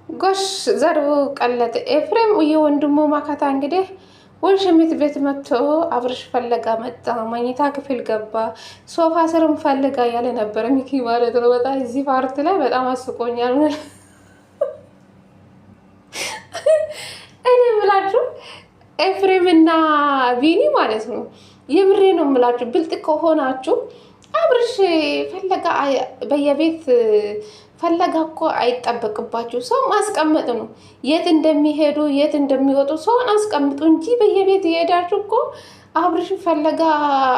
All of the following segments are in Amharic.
ጎሽ ዘርቡ ቀለጠ። ኤፍሬም የወንድሙ ማካታ እንግዲህ ወንድምት ቤት መጥቶ አብርሽ ፈለጋ መጣ። መኝታ ክፍል ገባ። ሶፋ ስርም ፈልጋ ያለ ነበር ሚኪ ማለት ነው። በጣም እዚህ ፓርት ላይ በጣም አስቆኛል። እኔ የምላችሁ ኤፍሬም እና ቢኒ ማለት ነው። የምሬ ነው የምላችሁ። ብልጥ ከሆናችሁ አብርሽ ፈለጋ በየቤት ፈለጋ እኮ አይጠበቅባችሁ። ሰው ማስቀመጥ ነው። የት እንደሚሄዱ የት እንደሚወጡ ሰውን አስቀምጡ እንጂ በየቤት የሄዳችሁ እኮ አብርሽ ፈለጋ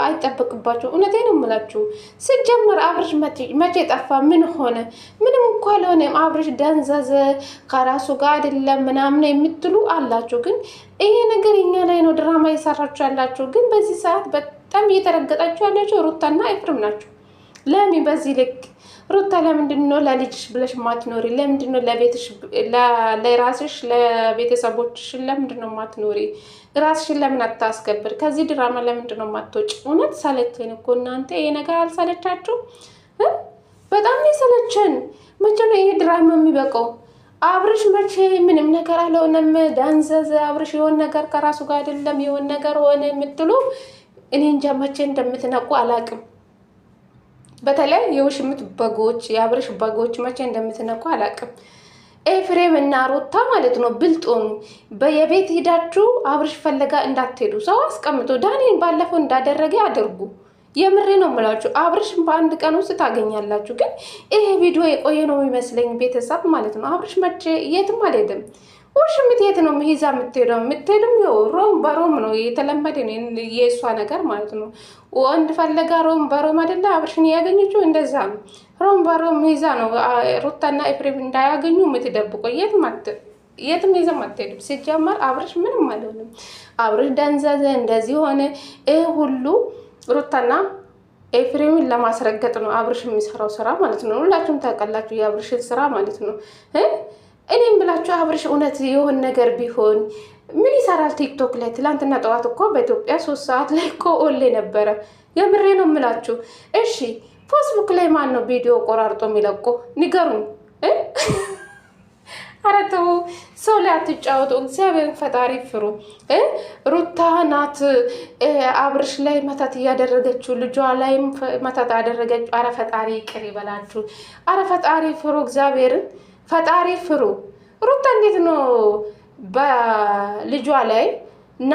አይጠበቅባችሁ። እውነቴን ነው የምላችሁ። ሲጀመር አብርሽ መቼ ጠፋ? ምን ሆነ? ምንም እኮ አልሆነም። አብርሽ ደንዘዘ፣ ከራሱ ጋር አይደለም ምናምን የምትሉ አላችሁ። ግን ይሄ ነገር እኛ ላይ ነው ድራማ እየሰራችሁ ያላችሁ። ግን በዚህ ሰዓት በጣም እየተረገጣችሁ ያላችሁ ሩታና ኤፍሬም ናቸው። ለምን በዚህ ልክ ሩታ ለምንድን ነው ለልጅሽ ብለሽ ማትኖሪ? ለምንድን ነው ለቤትሽ ለራስሽ ለቤተሰቦችሽ ለምንድን ነው ማትኖሪ? ራስሽን ለምን አታስከብር? ከዚህ ድራማ ለምንድን ነው ማትወጪ? እውነት ሰለቸን እኮ እናንተ። ይሄ ነገር አልሰለቻችሁ? በጣም ነው ሰለቸን። መቼ ነው ይሄ ድራማ የሚበቃው? አብርሽ መቼ ምንም ነገር አልሆነም። ዳንዘዘ አብርሽ የሆነ ነገር ከራሱ ጋር አይደለም የሆነ ነገር ሆነ የምትሉ እኔ እንጃ መቼ እንደምትነቁ አላቅም። በተለይ የውሽምት በጎች የአብርሽ በጎች መቼ እንደምትነኩ አላቅም። ኤፍሬም እና ሩታ ማለት ነው ብልጦኑ በየቤት ሂዳችሁ አብርሽ ፈለጋ እንዳትሄዱ። ሰው አስቀምጦ ዳኒን ባለፈው እንዳደረገ አድርጉ። የምሬ ነው የምላችሁ። አብርሽ በአንድ ቀን ውስጥ ታገኛላችሁ። ግን ይሄ ቪዲዮ የቆየ ነው የሚመስለኝ ቤተሰብ ማለት ነው። አብርሽ መቼ የትም አልሄድም። ውሽምት የት ነው ይዛ የምትሄደው? የምትሄድም ሮም በሮም ነው የተለመደ ነው የእሷ ነገር ማለት ነው። ወንድ ፈለጋ ሮም በሮም አይደለ አብርሽን ያገኘችው? እንደዛ ነው። ሮም በሮም ይዛ ነው ሩታና ኤፍሬም እንዳያገኙ የምትደብቀው። የትም ይዘም አትሄድም። ሲጀመር አብርሽ ምንም አልሆንም። አብርሽ ደንዘዘ እንደዚህ ሆነ። ይህ ሁሉ ሩታና ኤፍሬምን ለማስረገጥ ነው አብርሽ የሚሰራው ስራ ማለት ነው። ሁላችሁም ታውቃላችሁ የአብርሽን ስራ ማለት ነው። እኔም ብላችሁ አብርሽ እውነት የሆን ነገር ቢሆን ምን ይሰራል ቲክቶክ ላይ? ትላንትና ጠዋት እኮ በኢትዮጵያ 3 ሰዓት ላይ እኮ ኦሌ ነበረ። የምሬ ነው የምላችሁ። እሺ ፌስቡክ ላይ ማን ነው ቪዲዮ ቆራርጦ የሚለቁ? ንገሩኝ። ኧረ ተው፣ ሰው ላይ አትጫወቱ። እግዚአብሔርን ፈጣሪ ፍሩ። ሩታ ናት አብርሽ ላይ መታት እያደረገችው፣ ልጇ ላይም መታት አደረገችው። አረ ፈጣሪ ይቅር ይበላችሁ። አረ ፈጣሪ ፍሩ፣ እግዚአብሔርን ፈጣሪ ፍሩ። ሩታ እንዴት ነው በልጇ ላይ እና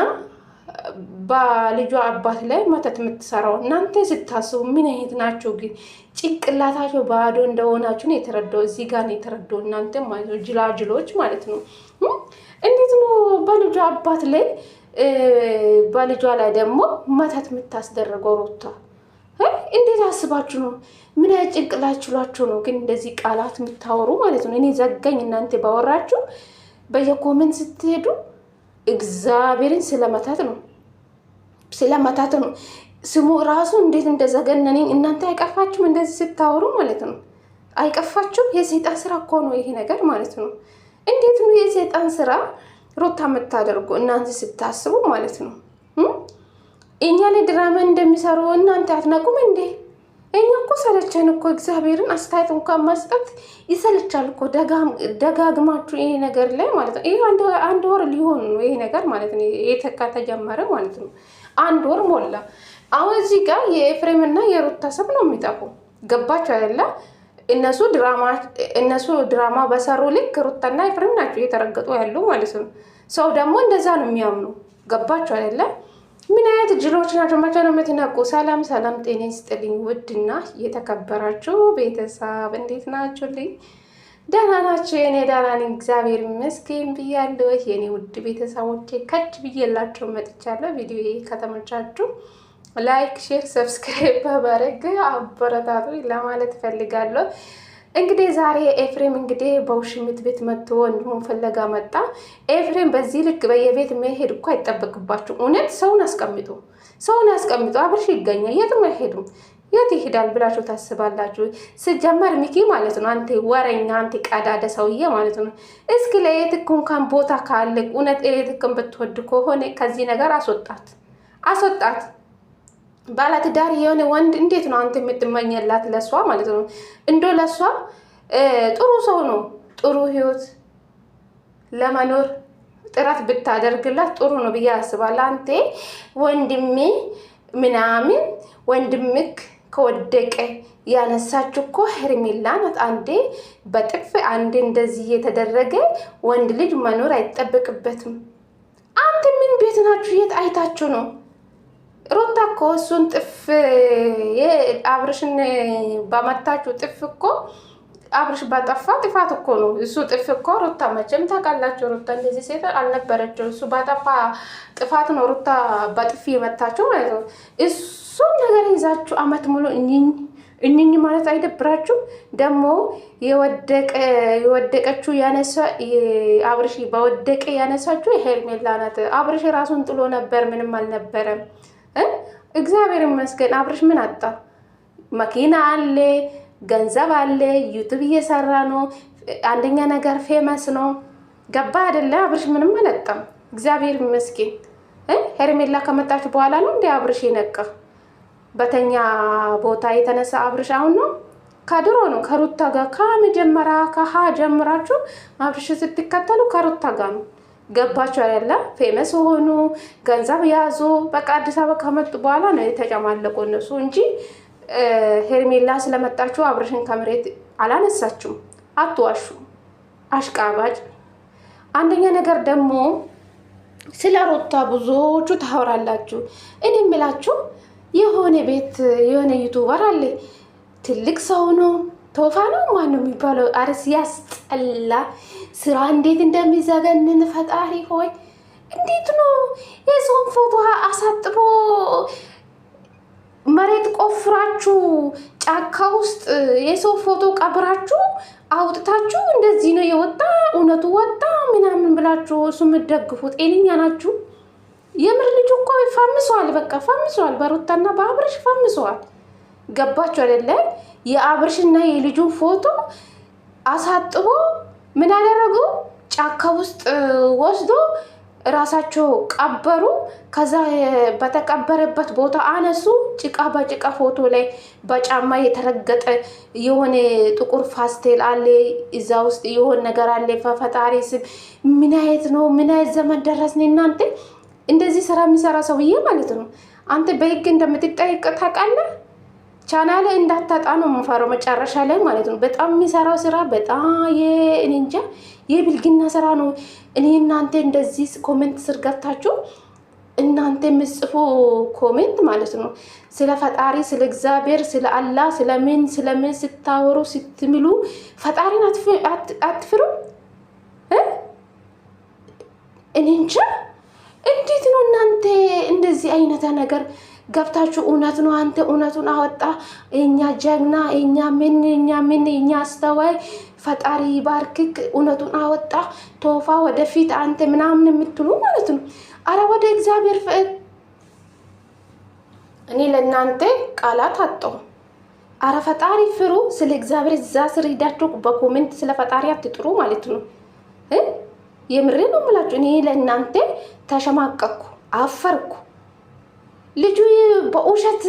በልጇ አባት ላይ መተት የምትሰራው? እናንተ ስታስቡ ምን አይነት ናቸው? ግን ጭንቅላታቸው ባዶ እንደሆናችሁ ነው የተረዳው። እዚህ ጋር ነው የተረዳው። እናንተ ማለት ነው ጅላጅሎች ማለት ነው። እንዴት ነው በልጇ አባት ላይ በልጇ ላይ ደግሞ መተት የምታስደረገው ሩታ? እንዴት አስባችሁ ነው? ምን አይነት ጭንቅላት ችሏችሁ ነው ግን እንደዚህ ቃላት የምታወሩ ማለት ነው? እኔ ዘጋኝ። እናንተ ባወራችሁ በየኮመንት ስትሄዱ እግዚአብሔርን ስለመታት ነው ስሙ ራሱ እንዴት እንደዘገነነኝ። እናንተ አይቀፋችሁም እንደዚህ ስታወሩ ማለት ነው? አይቀፋችሁም? የሰይጣን ስራ እኮ ነው ይሄ ነገር ማለት ነው። እንዴት ነው የሰይጣን ስራ ሩታ የምታደርጉ እናንተ ስታስቡ ማለት ነው? እኛ ላይ ድራማ እንደሚሰሩ እናንተ አትነቁም እንዴ? እኛ እኮ ሰለቸን እኮ እግዚአብሔርን። አስተያየት እንኳን መስጠት ይሰለቻል እኮ ደጋግማችሁ ይሄ ነገር ላይ ማለት ነው። ይሄ አንድ ወር ሊሆን ነው ይሄ ነገር ማለት ነው ከተጀመረ ማለት ነው። 1 ወር ሞላ። አሁን እዚህ ጋር የኤፍሬምና የሩታ ሰብ ነው የሚጠፉ። ገባችሁ አይደለ? እነሱ ድራማ በሰሩ ልክ ሩታና ኤፍሬም ናቸው እየተረገጡ ያሉ ማለት ነው። ሰው ደግሞ እንደዛ ነው የሚያምኑ። ገባችሁ አይደለ? ምን አይነት ጅሎች ናቸው? መቼ ነው የምትነቁ? ሰላም ጤና ይስጥልኝ። ውድና የተከበራችሁ ቤተሰብ እንዴት ናችሁልኝ? ደህና ናቸው? የኔ ደህና ነኝ እግዚአብሔር ይመስገን ብያለሁ። የኔ ውድ ቤተሰቦቼ ከች ብዬላቸው መጥቻለሁ። ቪዲዮ ከተመቻችሁ ላይክ፣ ሼር፣ ሰብስክራይብ በማድረግ አበረታቱ ለማለት ፈልጋለሁ። እንግዲህ ዛሬ ኤፍሬም እንግዲህ በውሽምት ቤት መጥቶ ወንድሙን ፈለጋ መጣ። ኤፍሬም በዚህ ልክ በየቤት መሄድ እኮ አይጠበቅባችሁ። እውነት ሰውን አስቀምጡ። አብርሽ ይገኛል፣ የትም አይሄዱም። የት ይሄዳል ብላችሁ ታስባላችሁ? ስጀመር ሚኪ ማለት ነው አንተ ወረኛ፣ አንተ ቀዳደ ሰውዬ ማለት ነው። እስኪ ለኤሌክትሪክ እንኳን ቦታ ካለ እውነት ኤሌክትሪክን ብትወድ ከሆነ ከዚህ ነገር አስወጣት። ባለትዳር የሆነ ወንድ እንዴት ነው አንተ የምትመኘላት ለሷ ማለት ነው? እንዶ ለሷ ጥሩ ሰው ነው፣ ጥሩ ህይወት ለመኖር ጥረት ብታደርግላት ጥሩ ነው ብዬ አስባለሁ። አንተ ወንድሜ ምናምን ወንድምክ ከወደቀ ያነሳችሁ እኮ ሄርሜላ ናት። አንዴ በጥፍ አንዴ እንደዚህ እየተደረገ ወንድ ልጅ መኖር አይጠበቅበትም። አንተ ምን ቤት ናችሁ? የት አይታችሁ ነው? ሩታ እኮ እሱን ጥፍ አብርሽን ባመታችሁ ጥፍ እኮ አብርሽ ባጠፋ ጥፋት እኮ ነው እሱ ጥፍ እኮ ሩታ መቼም ታውቃላችሁ፣ ሩታ እንደዚህ ሴት አልነበረችው። እሱ ባጠፋ ጥፋት ነው ሩታ በጥፊ የመታችሁ ማለት ነው። እሱን ነገር ይዛችሁ አመት ሙሉ እኝኝ ማለት አይደብራችሁ? ደግሞ የወደቀችው ያነሳ አብርሽ በወደቀ ያነሳችሁ ሄርሜላ ናት። አብርሽ ራሱን ጥሎ ነበር፣ ምንም አልነበረም። እግዚአብሔር ይመስገን። አብርሽ ምን አጣ? መኪና አለ፣ ገንዘብ አለ፣ ዩቱብ እየሰራ ነው። አንደኛ ነገር ፌመስ ነው። ገባ አይደለ? አብርሽ ምንም አልጣም። እግዚአብሔር ይመስገን። ሄርሜላ ከመጣች በኋላ ነው እንደ አብርሽ የነቃ በተኛ ቦታ የተነሳ አብርሽ አሁን ነው። ከድሮ ነው ከሩታ ጋር ከመጀመሪያ ከሀ ጀምራችሁ አብርሽ ስትከተሉ ከሩታ ጋር ነው። ገባችሁ አይደለ? ፌመስ ሆኑ፣ ገንዘብ ያዙ። በቃ አዲስ አበባ ከመጡ በኋላ ነው የተጨማለቁ እነሱ እንጂ ሄርሜላ ስለመጣችሁ አብርሽን ከመሬት አላነሳችሁም። አትዋሹ፣ አሽቃባጭ። አንደኛ ነገር ደግሞ ስለ ሩታ ብዙዎቹ ታወራላችሁ። እኔ የምላችሁ የሆነ ቤት የሆነ ዩቱበር አለ፣ ትልቅ ሰው ነው፣ ቶፋ ነው ማን ነው የሚባለው? አርስ ያስጠላ ስራ እንዴት እንደሚዘገንን ፈጣሪ ሆይ! እንዴት ነው የሰውን ፎቶ አሳጥቦ መሬት ቆፍራችሁ ጫካ ውስጥ የሰው ፎቶ ቀብራችሁ አውጥታችሁ እንደዚህ ነው የወጣ እውነቱ ወጣ ምናምን ብላችሁ እሱ የምትደግፉት ጤነኛ ናችሁ? የምር ልጁ እኮ ፈምሷል። በቃ ፈምሷል። በሩታና በአብርሽ ፈምሷል። ገባችሁ አይደለ? የአብርሽና የልጁን ፎቶ አሳጥቦ ምን አደረጉ? ጫካ ውስጥ ወስዶ ራሳቸው ቀበሩ። ከዛ በተቀበረበት ቦታ አነሱ። ጭቃ በጭቃ ፎቶ ላይ በጫማ የተረገጠ የሆነ ጥቁር ፋስቴል አለ። እዛ ውስጥ የሆነ ነገር አለ። ፈጣሪ ስም ምን አይነት ነው? ምን አይነት ዘመን ደረስን እናንተ? እንደዚህ ስራ የሚሰራ ሰውዬ ማለት ነው። አንተ በህግ እንደምትጠይቅ ታውቃለህ። ቻናል እንዳታጣ ነው የምፈራው መጨረሻ ላይ ማለት ነው። በጣም የሚሰራው ስራ በጣም እንጃ የብልግና ስራ ነው። እኔ እናንተ እንደዚህ ኮሜንት ስር ገብታችሁ እናንተ የምጽፉ ኮሜንት ማለት ነው ስለ ፈጣሪ፣ ስለ እግዚአብሔር፣ ስለ አላህ፣ ስለምን ስታወሩ ስትምሉ ፈጣሪን አትፍሩ? እኔ እንጃ እንዴት ነው እናንተ እንደዚህ አይነት ነገር ገብታችሁ እውነት ነው አንተ እውነቱን አወጣ የኛ ጀግና የኛ አስተዋይ ፈጣሪ ባርክክ እውነቱን አወጣ ቶፋ ወደፊት አንተ ምናምን የምትሉ ማለት ነው። አረ ወደ እግዚአብሔር እኔ ለእናንተ ቃላት አጣሁ። አረ ፈጣሪ ፍሩ። ስለ እግዚአብሔር እዛ ስር ሄዳችሁ በኮሜንት ስለ ፈጣሪ አትጥሩ ማለት ነው። የምሬ ነው የምላችሁ። እኔ ለእናንተ ተሸማቀቅኩ፣ አፈርኩ። ልጁ በውሸት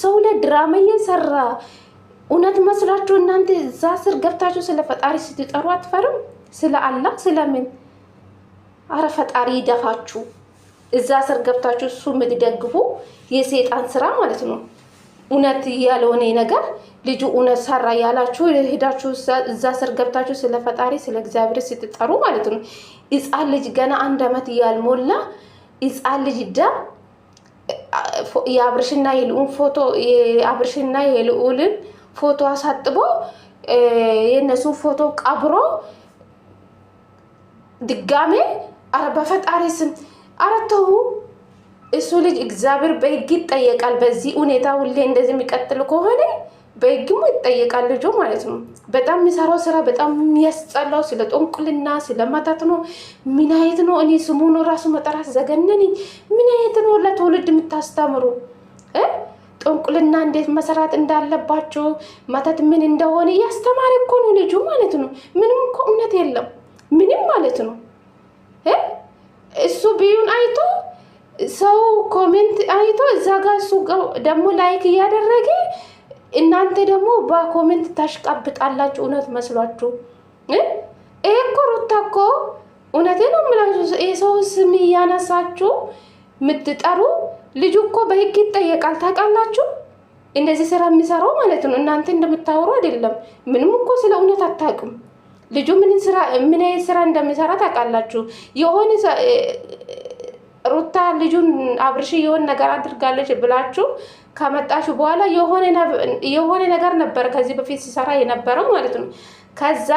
ሰው ላይ ድራማ እየሰራ እውነት መስላችሁ እናንተ እዛ ስር ገብታችሁ ስለ ፈጣሪ ስትጠሩ አትፈርም? ስለ አላህ ስለምን? አረ ፈጣሪ ይደፋችሁ። እዛ ስር ገብታችሁ እሱ የምትደግፉ የሰይጣን ስራ ማለት ነው። እውነት ያልሆነ ነገር ልጁ እውነት ሰራ ያላችሁ ሄዳችሁ እዛ ስር ገብታችሁ ስለ ፈጣሪ ስለ እግዚአብሔር ስትጠሩ ማለት ነው። ሕፃን ልጅ ገና 1 ዓመት ያልሞላ ሕፃን ልጅ ደም የአብርሽና የልዑል ፎቶ የአብርሽና የልዑልን ፎቶ አሳጥቦ የነሱ ፎቶ ቀብሮ ድጋሜ አረ በፈጣሪ ስም አረ ተው። እሱ ልጅ እግዚአብሔር በሕግ ይጠየቃል። በዚህ ሁኔታ ሁሌ እንደዚህ የሚቀጥል ከሆነ በሕግም ይጠየቃል ልጁ ማለት ነው። በጣም የሚሰራው ስራ በጣም የሚያስጠላው ስለ ጦንቁልና ስለ መተት ነው። ምን አይነት ነው? እኔ ስሙን ራሱ መጠራት ዘገነኒ። ምን አይነት ነው ለትውልድ የምታስተምሩ? ጦንቁልና እንዴት መሰራት እንዳለባቸው መተት ምን እንደሆነ እያስተማረ እኮ ነው ልጁ ማለት ነው። ምንም እኮ እውነት የለም ምንም ማለት ነው። እሱ ቢዩን አይቶ ሰው ኮሜንት አይቶ እዛ ጋር እሱ ደግሞ ላይክ እያደረገ እናንተ ደግሞ በኮሜንት ታሽቃብጣላችሁ እውነት መስሏችሁ። ይሄ እኮ ሩታ እኮ እውነቴን ነው የምላችሁ። የሰው ስም እያነሳችሁ የምትጠሩ ልጁ እኮ በህግ ይጠየቃል። ታውቃላችሁ? እንደዚህ ስራ የሚሰራው ማለት ነው። እናንተ እንደምታወሩ አይደለም። ምንም እኮ ስለ እውነት አታውቅም። ልጁ ምን አይነት ስራ እንደሚሰራ ታውቃላችሁ? የሆነ ሩታ ልጁን አብርሽ የሆነ ነገር አድርጋለች ብላችሁ ከመጣችሁ በኋላ የሆነ ነገር ነበር ከዚህ በፊት ሲሰራ የነበረው ማለት ነው። ከዛ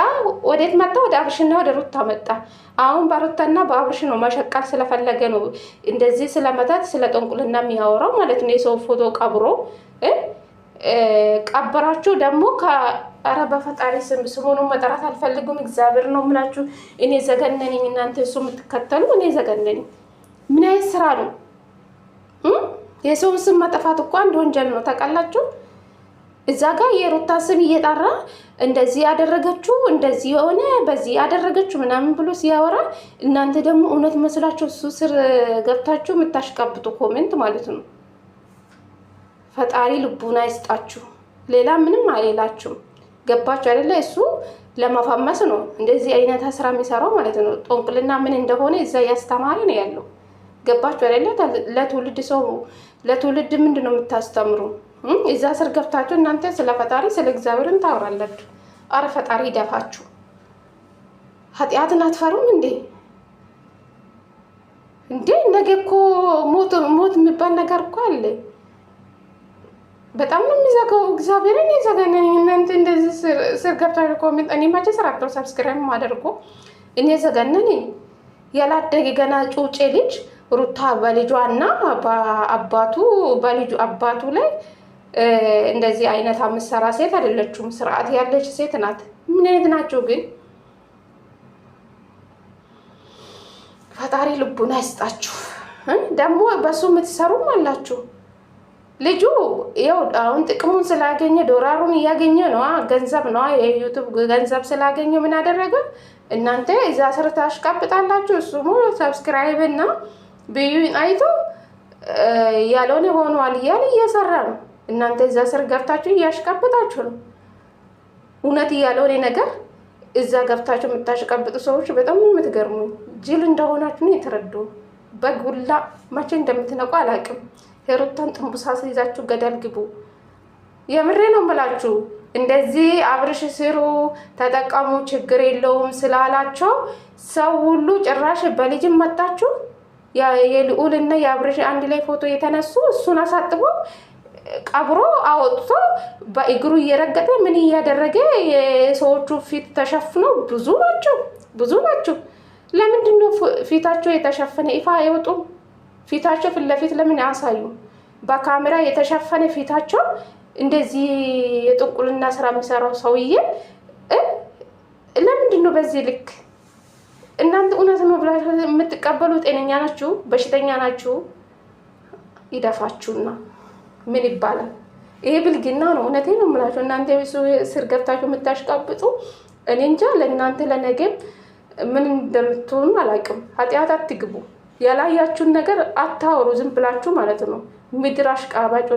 ወዴት መጣ? ወደ አብርሽና ወደ ሩታ መጣ። አሁን በሩታና በአብርሽ ነው መሸቀል ስለፈለገ ነው እንደዚህ ስለመታት ስለ ጠንቁልና የሚያወራው ማለት ነው። የሰው ፎቶ ቀብሮ ቀበራችሁ ደግሞ ኧረ በፈጣሪ ስሙኑን መጠራት አልፈልጉም። እግዚአብሔር ነው የምላችሁ። እኔ ዘገነነኝ። እናንተ እሱ የምትከተሉ እኔ ዘገነነኝ። ምን አይነት ስራ ነው? የሰውን ስም መጥፋት እኮ አንድ ወንጀል ነው። ታውቃላችሁ? እዛ ጋር የሩታ ስም እየጠራ እንደዚህ ያደረገችው እንደዚህ የሆነ በዚህ ያደረገችው ምናምን ብሎ ሲያወራ እናንተ ደግሞ እውነት መስላችሁ እሱ ስር ገብታችሁ የምታሽቃብጡ ኮሜንት ማለት ነው። ፈጣሪ ልቡና ይስጣችሁ። ሌላ ምንም አይላችሁም። ገባችሁ አይደለ? እሱ ለመፈመስ ነው እንደዚህ አይነት ስራ የሚሰራው ማለት ነው። ጦንቅልና ምን እንደሆነ እዛ እያስተማረ ነው ያለው። ገባችሁ አይደለ? ለትውልድ ምንድን ነው የምታስተምሩ? እዛ ስር ገብታችሁ እናንተ ስለ ፈጣሪ ስለ እግዚአብሔርን ታወራላችሁ። አረ ፈጣሪ ይደፋችሁ። ኃጢአትን አትፈሩም እንዴ? ነገ እኮ ሞት የሚባል ነገር እኮ አለ። በጣም ነው የሚዘጋው። እግዚአብሔርን የዘገነኝ እናንተ እንደዚህ ስር ገብታችሁ ኮሜንት። እኔ መቼ ስራቸው ሰብስክራይብ ማደርጎ እኔ ዘገነኝ። ያላደገ ገና ጩጬ ልጅ ሩታ በልጇና አባቱ ላይ እንደዚህ አይነት አምሰራ ሴት አይደለችም። ስርዓት ያለች ሴት ናት። ምን አይነት ናቸው ግን? ፈጣሪ ልቡና ይስጣችሁ። ደግሞ በሱ የምትሰሩም አላችሁ። ልጁ ያው አሁን ጥቅሙን ስላገኘ ዶላሩን እያገኘ ነው፣ ገንዘብ ነው፣ የዩቲዩብ ገንዘብ ስላገኘ ምን አደረገ? እናንተ እዛ ስር ታሽቃብጣላችሁ። እሱ ሰብስክራይብ እና ቢዩን አይቶ ያልሆነ ሆኗል እያለ እየሰራ ነው። እናንተ እዛ ስር ገብታችሁ እያሽቃብጣችሁ ነው። እውነት ያልሆነ ነገር እዛ ገብታችሁ የምታሽቃብጡ ሰዎች በጣም የምትገርሙ ጅል እንደሆናችሁ ነው የተረዱ። በጉላ መቼ እንደምትነቁ አላውቅም። ሄሮታን ጥንቡሳ ይዛችሁ ገደል ግቡ። የምሬ ነው የምላችሁ። እንደዚህ አብርሽ ስሩ ተጠቀሙ ችግር የለውም ስላላቸው ሰው ሁሉ ጭራሽ በልጅም መጣችሁ። የልዑልና የአብርሽ አንድ ላይ ፎቶ የተነሱ እሱን አሳጥቦ ቀብሮ አወጥቶ በእግሩ እየረገጠ ምን እያደረገ የሰዎቹ ፊት ተሸፍኖ ብዙ ናቸው። ለምንድን ነው ፊታቸው የተሸፈነ? ይፋ አይወጡም? ፊታቸው ፊት ለፊት ለምን ያሳዩ? በካሜራ የተሸፈነ ፊታቸው እንደዚህ የጥንቁልና ስራ የሚሰራው ሰውዬ ለምንድን ነው በዚህ ልክ? እናንተ እውነት ነው ብላችሁ የምትቀበሉ ጤነኛ ናችሁ? በሽተኛ ናችሁ? ይደፋችሁና ምን ይባላል? ይሄ ብልግና ነው። እውነቴን ነው የምላችሁ። እናንተ ስር ገብታችሁ የምታሽቃብጡ እኔ እንጃ ለእናንተ ለነገም ምን እንደምትሆኑ አላውቅም። ኃጢአት አትግቡ። ያላያችሁን ነገር አታወሩ ዝም ብላችሁ ማለት ነው። ምድር አሽቃባጭ